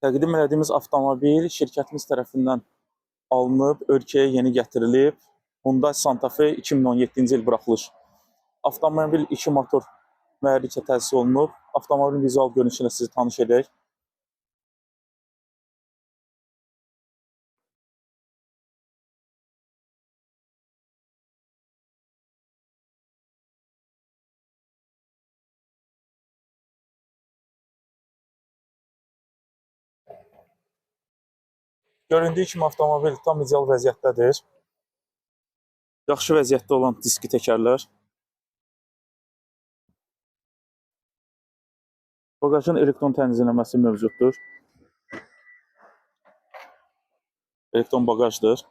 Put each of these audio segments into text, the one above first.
Təqdim etdiyimiz avtomobil şirkətimiz tərəfindən alınıb, ölkəyə yeni gətirilib. Hyundai Santa Fe 2017-ci il buraxılış. Avtomobil 2 motor mühərriklə təsis olunub. Avtomobilin vizual görünüşü ilə sizi tanış edək. Göründüyü kimi avtomobil tam ideal vəziyyətdədir. Yaxşı vəziyyətdə olan diski təkərlər. Bagajın elektron tənzimləməsi mövcuddur. Elektron bagajdır.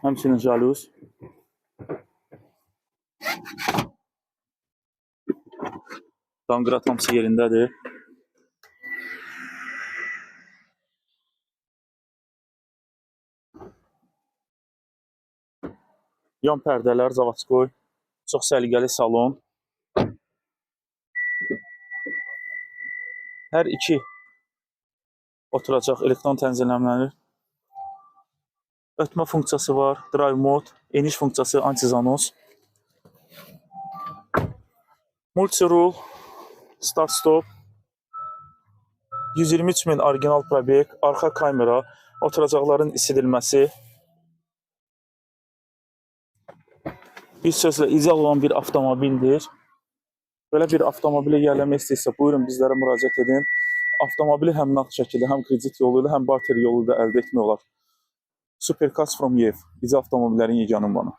Həmçinin jaluz. Danqırat hamısı yerindədir. Yan pərdələr, zavatskoy, çox səliqəli salon. Hər iki oturacaq elektron tənzimləmələnir. Ötmə funksiyası var, drive mode, eniş funksiyası, antizanos. Multirul, start stop. 123.000 orijinal probek, arxa kamera, oturacaqların isidilməsi. Bir sözlə ideal olan bir avtomobildir. Belə bir avtomobili yərləmək istəyirsə, buyurun bizlərə müraciət edin. Avtomobili həm nağd şəkildə, həm kredit yolu ilə, həm barter yolu ilə əldə etmək olar. Supercars from YEV. Bizi avtomobillərin yeganə ünvanı.